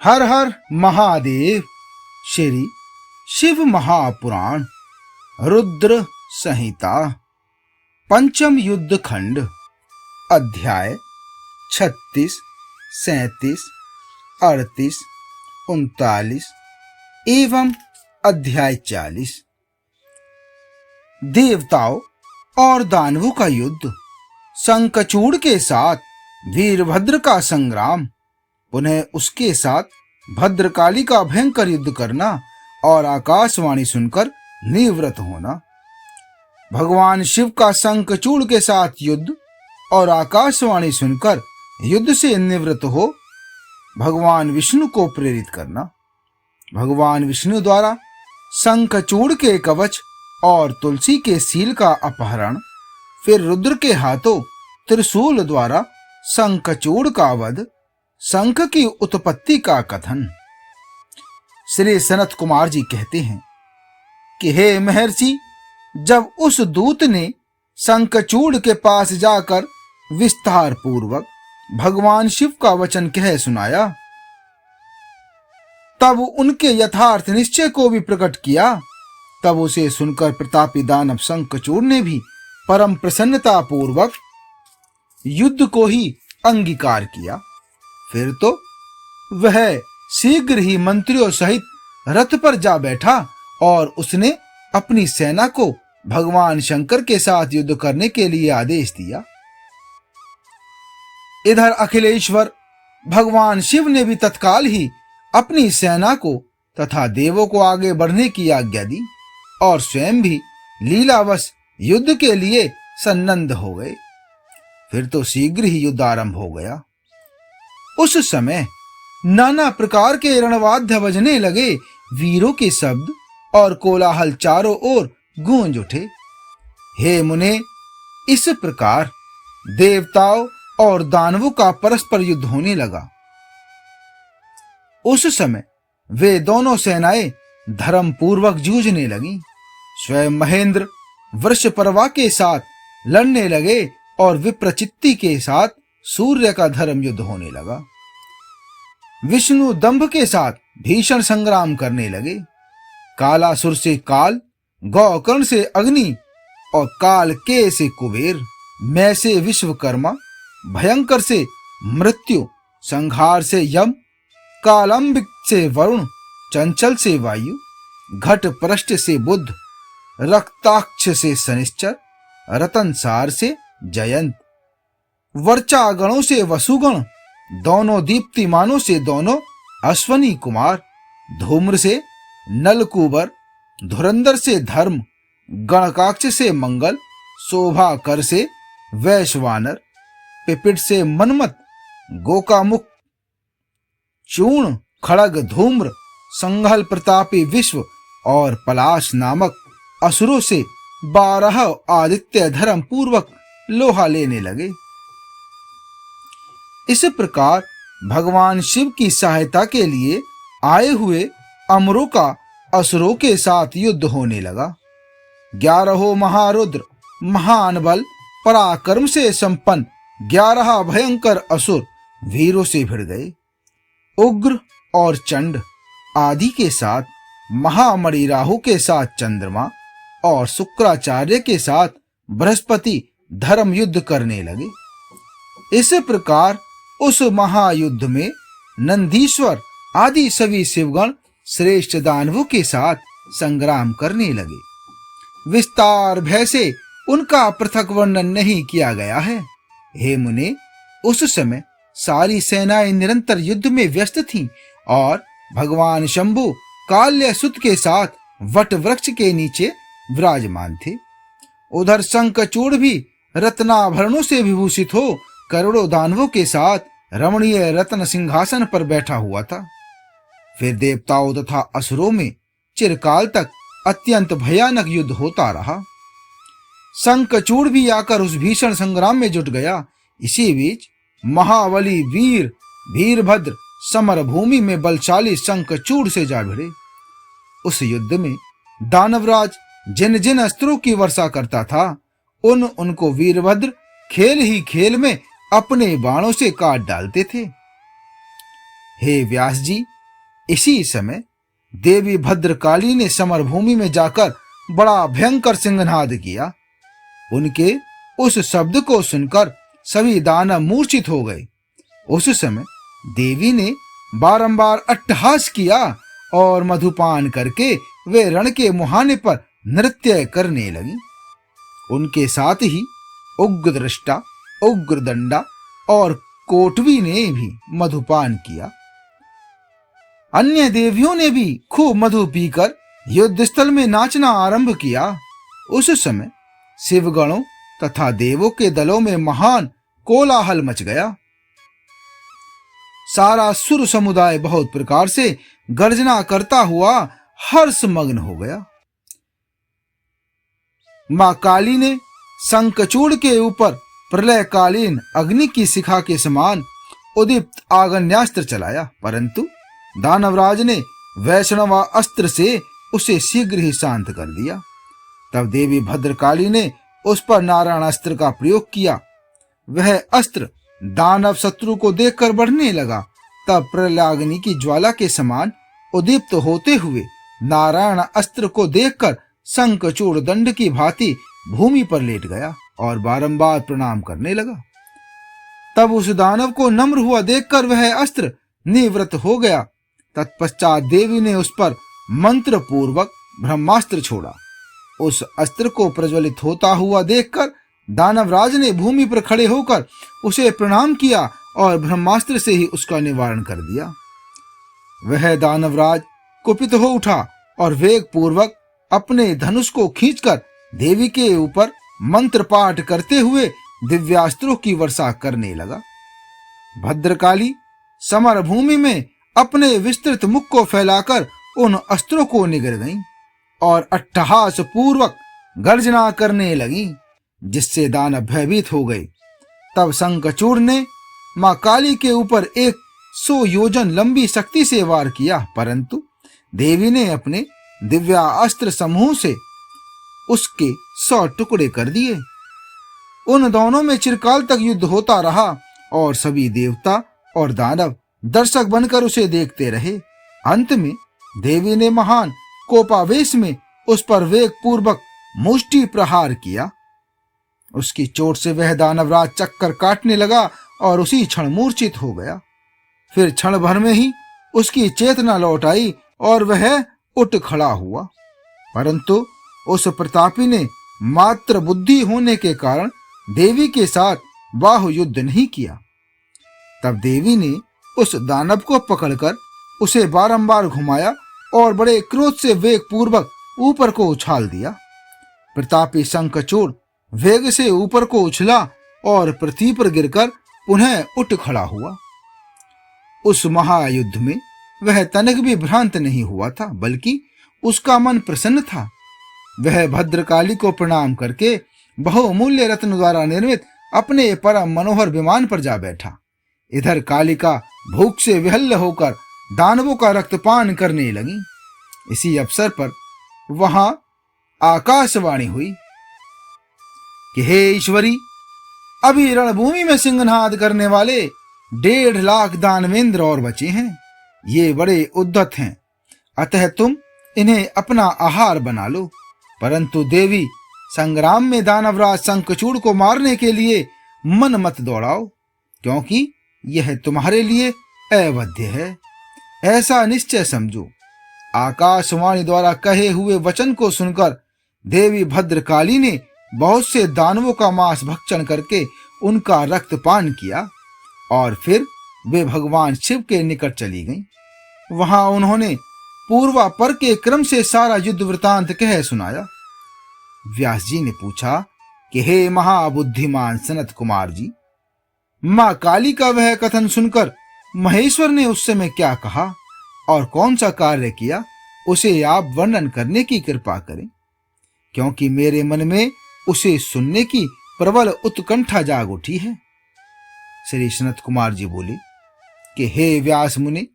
हर हर महादेव। श्री शिव महापुराण रुद्र संहिता पंचम युद्ध खंड अध्याय 36, 37, 38, 39 एवं अध्याय 40। देवताओं और दानवों का युद्ध, शंखचूड़ के साथ वीरभद्र का संग्राम, पुनः उसके साथ भद्रकाली का भयंकर युद्ध करना और आकाशवाणी सुनकर निवृत्त होना। भगवान शिव का शंखचूड़ के साथ युद्ध और आकाशवाणी सुनकर युद्ध से निवृत्त हो भगवान विष्णु को प्रेरित करना। भगवान विष्णु द्वारा शंखचूड़ के कवच और तुलसी के सील का अपहरण, फिर रुद्र के हाथों त्रिशूल द्वारा शंखचूड़ का वध, शंख की उत्पत्ति का कथन। श्री सनत कुमार जी कहते हैं कि हे महर्षि, जब उस दूत ने शंखचूड़ के पास जाकर विस्तार पूर्वक भगवान शिव का वचन कह सुनाया, तब उनके यथार्थ निश्चय को भी प्रकट किया। तब उसे सुनकर प्रतापी दानव शंखचूड़ ने भी परम प्रसन्नता पूर्वक युद्ध को ही अंगीकार किया। फिर तो वह शीघ्र ही मंत्रियों सहित रथ पर जा बैठा और उसने अपनी सेना को भगवान शंकर के साथ युद्ध करने के लिए आदेश दिया। इधर अखिलेश्वर भगवान शिव ने भी तत्काल ही अपनी सेना को तथा देवों को आगे बढ़ने की आज्ञा दी और स्वयं भी लीलावश युद्ध के लिए सन्नद्ध हो गए। फिर तो शीघ्र ही युद्ध आरंभ हो गया। उस समय नाना प्रकार के रणवाद्य बजने लगे, वीरों के शब्द और कोलाहल चारों ओर गूंज उठे। हे मुने, इस प्रकार देवताओं और दानवों का परस्पर युद्ध होने लगा। उस समय वे दोनों सेनाएं धर्म पूर्वक जूझने लगी। स्वयं महेंद्र वृषपर्वा के साथ लड़ने लगे और विप्रचित्ति के साथ सूर्य का धर्म युद्ध होने लगा। विष्णु दंभ के साथ भीषण संग्राम करने लगे। कालासुर से काल, गौकर्ण से अग्नि और काल के से कुबेर, मैं से विश्वकर्मा, भयंकर से मृत्यु, संहार से यम, कालंबिक से वरुण, चंचल से वायु, घट पृष्ठ से बुध, रक्ताक्ष से शनिश्चर, रतनसार से जयंत, वर्चागणों से वसुगण, दोनों दीप्तिमानों से दोनों अश्वनी कुमार, धूम्र से नलकूबर, धुरंधर से धर्म, गणकाक्ष से मंगल, शोभाकर से वैश्वानर, पिपिट से मनमत, गोकामुख, चूर्ण, खड़ग, धूम्र, संघल प्रतापी विश्व और पलाश नामक असुरों से 12 आदित्य धर्म पूर्वक लोहा लेने लगे। इस प्रकार भगवान शिव की सहायता के लिए आए हुए अमरों का असुरों के साथ युद्ध होने लगा। 11 महारुद्र, महान बल पराक्रम से संपन्न 11 भयंकर असुर वीरों से भिड़ गए। उग्र और चंड आदि के साथ, महामणि राहु के साथ चंद्रमा और शुक्राचार्य के साथ बृहस्पति धर्म युद्ध करने लगे। इस प्रकार उस महायुद्ध में नंदीश्वर आदि सभी शिवगण श्रेष्ठ दानवों के साथ संग्राम करने लगे। विस्तार भय से उनका पृथक वर्णन नहीं किया गया है। हे मुने, उस समय सारी सेनाएं निरंतर युद्ध में व्यस्त थीं और भगवान शंभु काल्यसुत के साथ वट वृक्ष के नीचे विराजमान थे। उधर शंखचूड़ भी रत्नाभरणों से विभूषित हो करोड़ों दानवों के साथ रमणीय रत्न सिंहासन पर बैठा हुआ था। फिर देवताओं तथा असुरों में चिरकाल तक अत्यंत भयानक युद्ध होता रहा। शंखचूड़ भी आकर उस भीषण संग्राम में जुट गया। इसी बीच महाबली वीर वीरभद्र समर भूमि में बलशाली शंखचूड़ से जा भिड़े। उस युद्ध में दानवराज जिन जिन अस्त्रों की वर्षा करता था, उनको वीरभद्र खेल ही खेल में अपने बाणों से काट डालते थे। हे व्यास जी, इसी समय देवी भद्रकाली ने समरभूमि में जाकर बड़ा भयंकर सिंहनाद किया। उनके उस शब्द को सुनकर सभी दानव मूर्छित हो गए। उस समय देवी ने बारंबार अट्टहास किया और मधुपान करके वे रण के मुहाने पर नृत्य करने लगी। उनके साथ ही उग्रदृष्टा, उग्रदंडा और कोटवी ने भी मधुपान किया। अन्य देवियों ने भी खूब मधु पीकर युद्ध स्थल में नाचना आरंभ किया। उस समय शिवगणों तथा देवों के दलों में महान कोलाहल मच गया। सारा सुर समुदाय बहुत प्रकार से गर्जना करता हुआ हर्षमग्न हो गया। मां काली ने शंखचूड़ के ऊपर प्रलयकालीन अग्नि की शिखा के समान उदीप्त आग्नेयास्त्र चलाया, परंतु दानवराज ने वैष्णवा अस्त्र से उसे शीघ्र ही शांत कर दिया। तब देवी भद्रकाली ने उस पर नारायण अस्त्र का प्रयोग किया। वह अस्त्र दानव शत्रु को देखकर बढ़ने लगा। तब प्रलयाग्नि की ज्वाला के समान उदीप्त होते हुए नारायण अस्त्र को देखकर शंखचूड़ दंड की भांति भूमि पर लेट गया और बारंबार प्रणाम करने लगा। तब उस दानव को नम्र हुआ देखकर वह अस्त्र निवृत्त हो गया। तत्पश्चात देवी ने उस पर मंत्र पूर्वक ब्रह्मास्त्र छोड़ा। उस अस्त्र को प्रज्वलित होता हुआ देखकर दानवराज ने भूमि पर खड़े होकर उसे प्रणाम किया और ब्रह्मास्त्र से ही उसका निवारण कर दिया। वह दानवराज कुपित हो उठा और वेग पूर्वक अपने धनुष को खींचकर देवी के ऊपर मंत्र पाठ करते हुए दिव्यास्त्रों की वर्षा करने लगा। भद्रकाली समर भूमि में अपने विस्तृत मुख को फैलाकर उन अस्त्रों को निगल गईं और अट्टहास पूर्वक गर्जना करने लगी, जिससे दानव भयभीत हो गए। तब शंखचूड़ ने मां काली के ऊपर 100 योजन लंबी शक्ति से वार किया, परंतु देवी ने अपने दिव्या अस्त्र समूह से उसके 100 टुकड़े कर दिए। उन दोनों में चिरकाल तक युद्ध होता रहा और सभी देवता और दानव दर्शक बनकर उसे देखते रहे। अंत में देवी ने महान कोपावेश में उस पर वेग पूर्वक मुष्टि प्रहार किया। उसकी चोट से वह दानवराज चक्कर काटने लगा और उसी क्षण मूर्छित हो गया। फिर क्षण भर में ही उसकी चेतना लौट आई और वह उठ खड़ा हुआ, परंतु उस प्रतापी ने मात्र बुद्धि होने के कारण देवी के साथ बाहु युद्ध नहीं किया। तब देवी ने उस दानव को पकड़कर उसे बारंबार घुमाया और बड़े क्रोध से वेग पूर्वक ऊपर को उछाल दिया। प्रतापी शंखचूड़ वेग से ऊपर को उछला और पृथ्वी पर गिरकर पुनः उठ खड़ा हुआ। उस महायुद्ध में वह तनिक भी भ्रांत नहीं हुआ था, बल्कि उसका मन प्रसन्न था। वह भद्रकाली को प्रणाम करके बहुमूल्य रत्न द्वारा निर्मित अपने परम मनोहर विमान पर जा बैठा। इधर कालिका भूख से विहल्ल होकर दानवों का रक्तपान करने लगी। इसी अवसर पर वहां आकाशवाणी हुई कि हे ईश्वरी, अभी रणभूमि में सिंहनाद करने वाले 1.5 लाख दानवेंद्र और बचे हैं। ये बड़े उद्धत हैं, अतः तुम इन्हें अपना आहार बना लो। परंतु देवी, संग्राम में दानवराज शंखचूड़ को मारने के लिए मन मत दौड़ाओ, क्योंकि यह तुम्हारे लिए अवध्य है, ऐसा निश्चय समझो। आकाशवाणी द्वारा कहे हुए वचन को सुनकर देवी भद्रकाली ने बहुत से दानवों का मांस भक्षण करके उनका रक्तपान किया और फिर वे भगवान शिव के निकट चली गईं। वहां उन्होंने पूर्वापर के क्रम से सारा युद्ध वृतांत कह सुनाया। व्यास जी ने पूछा कि हे महाबुद्धिमान सनत कुमार जी, मां काली का वह कथन सुनकर महेश्वर ने उस समय क्या कहा और कौन सा कार्य किया, उसे आप वर्णन करने की कृपा करें, क्योंकि मेरे मन में उसे सुनने की प्रबल उत्कंठा जाग उठी है। श्री सनत कुमार जी बोले कि हे व्यास मुनि,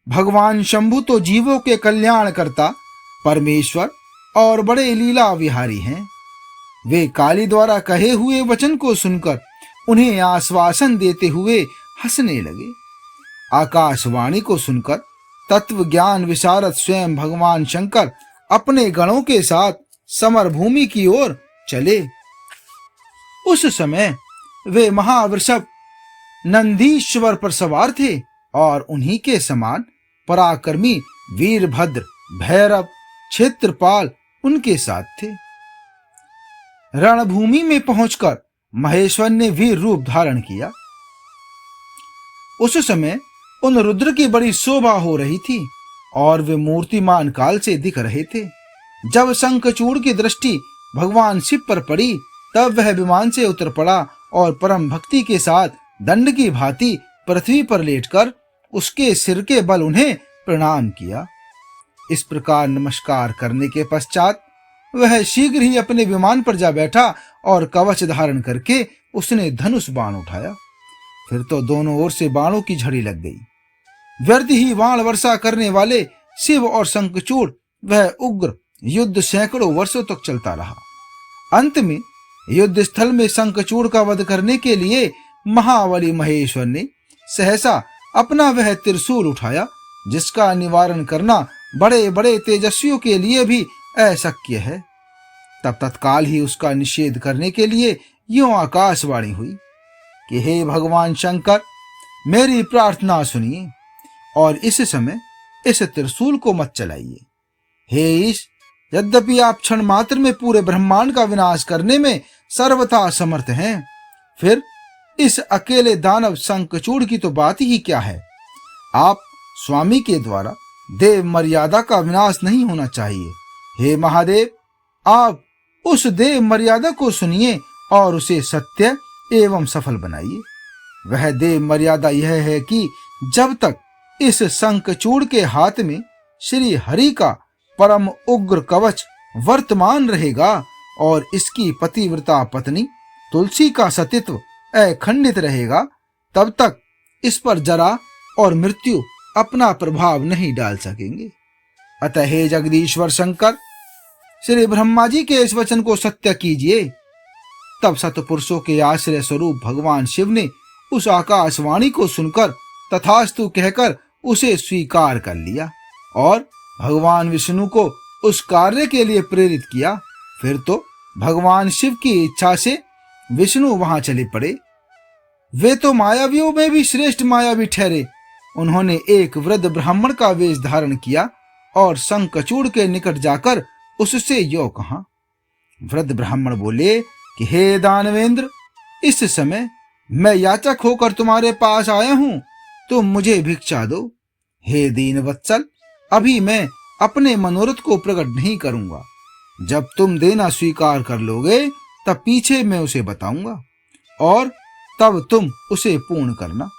भगवान शंभु तो जीवों के कल्याण करता परमेश्वर और बड़े लीला विहारी हैं। वे काली द्वारा कहे हुए वचन को सुनकर उन्हें आश्वासन देते हुए हंसने लगे। आकाशवाणी को सुनकर तत्व ज्ञान विशारद स्वयं भगवान शंकर अपने गणों के साथ समर भूमि की ओर चले। उस समय वे महावृषभ नंदीश्वर पर सवार थे और उन्हीं के समान पराक्रमी वीरभद्र, भैरव, क्षेत्रपाल उनके साथ थे। रणभूमि में पहुंचकर महेश्वर ने वीर रूप धारण किया। उस समय उन रुद्र की बड़ी शोभा हो रही थी और वे मूर्तिमान काल से दिख रहे थे। जब शंखचूड़ की दृष्टि भगवान शिव पर पड़ी तब वह विमान से उतर पड़ा और परम भक्ति के साथ दंड की भांति पृथ्वी पर लेटकर उसके सिर के बल उन्हें प्रणाम किया। इस प्रकार नमस्कार करने के पश्चात वह शीघ्र ही अपने विमान पर जा बैठा और कवच धारण करके उसने धनुष बाण उठाया। फिर तो दोनों ओर से बाणों की झड़ी लग गई। व्यर्थ ही बाण वर्षा करने वाले शिव और शंखचूड़ वह उग्र युद्ध सैकड़ों वर्षों तक चलता रहा। अंत में युद्ध स्थल में शंखचूड़ का वध करने के लिए महाबली महेश्वर ने सहसा अपना वह त्रिशूल उठाया, जिसका निवारण करना बड़े बड़े तेजस्वियों के लिए भी अशक्य है। तब तत्काल ही उसका निषेध करने के लिए यूं आकाशवाणी हुई कि हे भगवान शंकर, मेरी प्रार्थना सुनिए और इस समय इस त्रिशूल को मत चलाइए। हे ईश, यद्यपि आप क्षण मात्र में पूरे ब्रह्मांड का विनाश करने में सर्वथा समर्थ हैं, फिर इस अकेले दानव शंखचूड़ की तो बात ही क्या है। आप स्वामी के द्वारा देव मर्यादा का विनाश नहीं होना चाहिए। हे महादेव, आप उस देव मर्यादा को सुनिए और उसे सत्य एवं सफल बनाइए। वह देव मर्यादा यह है कि जब तक इस शंखचूड़ के हाथ में श्री हरि का परम उग्र कवच वर्तमान रहेगा और इसकी पतिव्रता पत्नी तुलसी का सतीत्व अखंडित रहेगा, तब तक इस पर जरा और मृत्यु अपना प्रभाव नहीं डाल सकेंगे। अतः हे जगदीश्वर शंकर, श्री ब्रह्मा जी के इस वचन को सत्य कीजिए। तब सतपुरुषों के आश्रय स्वरूप भगवान शिव ने उस आकाशवाणी को सुनकर तथास्तु कहकर उसे स्वीकार कर लिया और भगवान विष्णु को उस कार्य के लिए प्रेरित किया। फिर तो भगवान शिव की इच्छा से विष्णु वहां चले पड़े। वे तो मायावियों में भी श्रेष्ठ मायावी ठहरे। उन्होंने एक वृद्ध ब्राह्मण का वेश धारण किया और शंखचूड़ के निकट जाकर उससे यो कहा। वृद्ध ब्राह्मण बोले कि हे दानवेंद्र, इस समय मैं याचक होकर तुम्हारे पास आया हूं, तुम मुझे भिक्षा दो। हे दीनवत्सल, अभी मैं अपने मनोरथ को प्रकट नहीं करूंगा। जब तुम देना स्वीकार कर लोगे तब पीछे मैं उसे बताऊंगा और तब तुम उसे पूर्ण करना।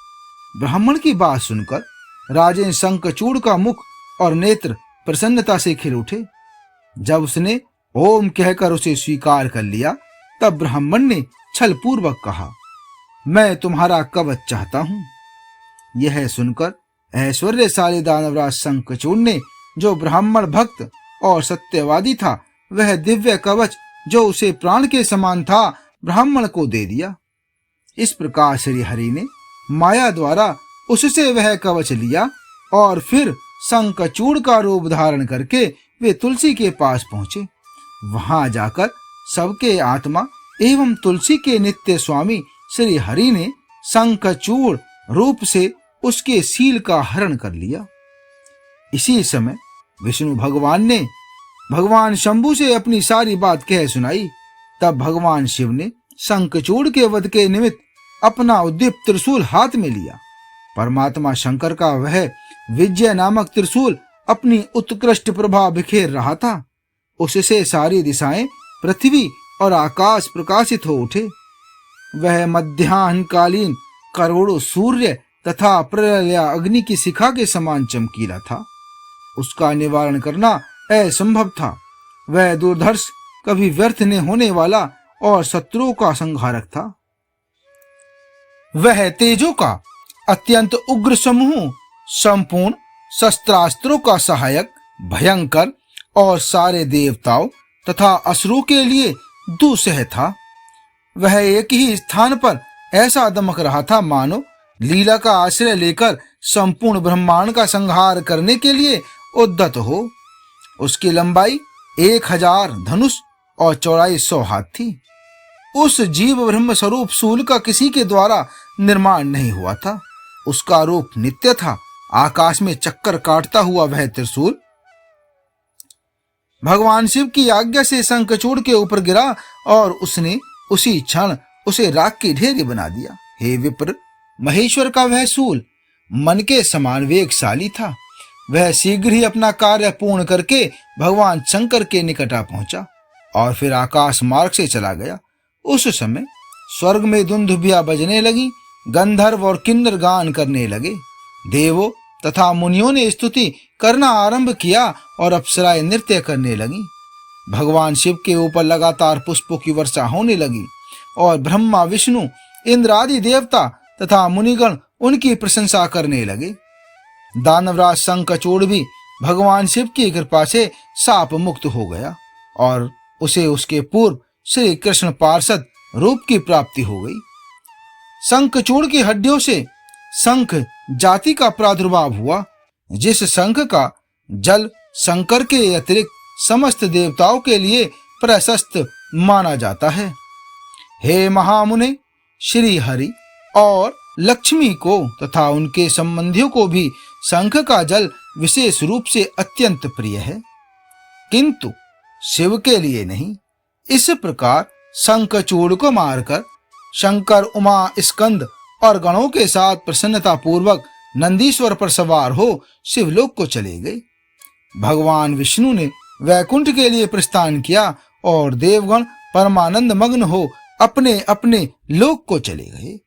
ब्राह्मण की बात सुनकर राजेन शंखचूड़ का मुख और नेत्र प्रसन्नता से खिल उठे। जब उसने ओम कहकर उसे स्वीकार कर लिया तब ब्राह्मण ने छल पूर्वक कहा, मैं तुम्हारा कवच चाहता हूं। यह सुनकर ऐश्वर्यशाली दानवराज शंखचूड़ ने, जो ब्राह्मण भक्त और सत्यवादी था, वह दिव्य कवच जो उसे प्राण के समान था ब्राह्मण को दे दिया। इस प्रकार श्री हरि ने माया द्वारा उससे वह कवच लिया और फिर शंखचूड़ का रूप धारण करके वे तुलसी के पास पहुंचे। वहां जाकर सबके आत्मा एवं तुलसी के नित्य स्वामी श्री हरि ने शंखचूड़ रूप से उसके शील का हरण कर लिया। इसी समय विष्णु भगवान ने भगवान शंभु से अपनी सारी बात कह सुनाई। तब भगवान शिव ने शंखचूड़ के वध के निमित्त अपना उद्दीप्त त्रिशूल हाथ में लिया। परमात्मा शंकर का वह विजय नामक त्रिशूल अपनी उत्कृष्ट प्रभा बिखेर रहा था। उससे सारी दिशाएं, पृथ्वी और आकाश प्रकाशित हो उठे। वह मध्याह्नकालीन करोड़ों सूर्य तथा प्रलय अग्नि की शिखा के समान चमकीला था। उसका निवारण करना असंभव था। वह दुर्धर्ष, कभी व्यर्थ न होने वाला और शत्रुओं का संहारक था। वह तेजों का अत्यंत उग्र समूह, संपूर्ण शस्त्रास्त्रों का सहायक, भयंकर और सारे देवताओं तथा असुरों के लिए दुस्सह था। वह एक ही स्थान पर ऐसा दमक रहा था मानो लीला का आश्रय लेकर संपूर्ण ब्रह्मांड का संहार करने के लिए उद्यत हो। उसकी लंबाई 1000 धनुष और चौड़ाई 100 हाथ थी। उस जीव ब्रह्म स्वरूप शूल का किसी के द्वारा निर्माण नहीं हुआ था। उसका रूप नित्य था। आकाश में चक्कर काटता हुआ वह त्रिशूल भगवान शिव की आज्ञा से शंखचूड़ के ऊपर गिरा और उसने उसी क्षण उसे राख की ढेरी बना दिया। हे विप्र, महेश्वर का वह शूल मन के समान वेगशाली था। वह शीघ्र ही अपना कार्य पूर्ण करके भगवान शंकर के निकट आ पहुंचा और फिर आकाश मार्ग से चला गया। उस समय स्वर्ग में दुंदुभियां बजने लगी, गंधर्व और किन्नर गान करने लगे। देवों तथा मुनियों ने स्तुति करना आरंभ किया और अप्सराएं नृत्य करने लगी। भगवान शिव के ऊपर लगातार पुष्पों की वर्षा होने लगी और ब्रह्मा, विष्णु, इंद्र आदि देवता तथा मुनिगण उनकी प्रशंसा करने लगे। दानवराज शंखचूड़ भी भगवान शिव की कृपा से शाप मुक्त हो गया और उसे उसके पूर्व श्री कृष्ण पार्षद रूप की प्राप्ति हो गई। शंखचूड़ की हड्डियों से शंख जाति का प्रादुर्भाव हुआ। जिस शंख का जल शंकर के अतिरिक्त समस्त देवताओं के लिए प्रशस्त माना जाता है। हे महामुने, श्री हरि और लक्ष्मी को तथा उनके संबंधियों को भी शंख का जल विशेष रूप से अत्यंत प्रिय है, किंतु शिव के लिए नहीं। इस प्रकार शंखचूड़ को मारकर शंकर, उमा, स्कंद और गणों के साथ प्रसन्नता पूर्वक नंदीश्वर पर सवार हो शिवलोक को चले गए। भगवान विष्णु ने वैकुंठ के लिए प्रस्थान किया और देवगण परमानंद मग्न हो अपने अपने लोक को चले गए।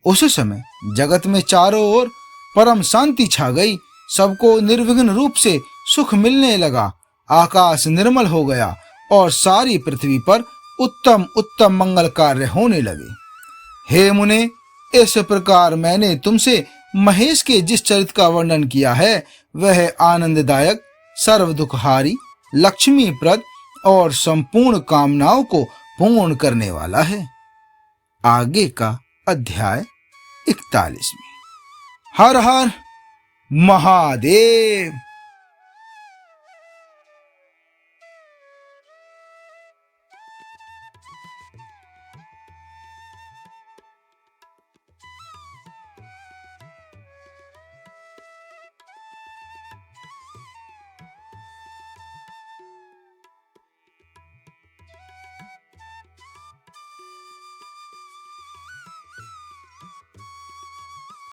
उस समय जगत में चारों ओर परम शांति छा गई। सबको निर्विघ्न रूप से सुख मिलने लगा। आकाश निर्मल हो गया और सारी पृथ्वी पर उत्तम उत्तम मंगल कार्य होने लगे। हे मुने, इस प्रकार मैंने तुमसे महेश के जिस चरित्र का वर्णन किया है वह आनंददायक, सर्व दुखहारी, लक्ष्मीप्रद और संपूर्ण कामनाओं को पूर्ण करने वाला है। आगे का अध्याय 41। हर हर महादेव।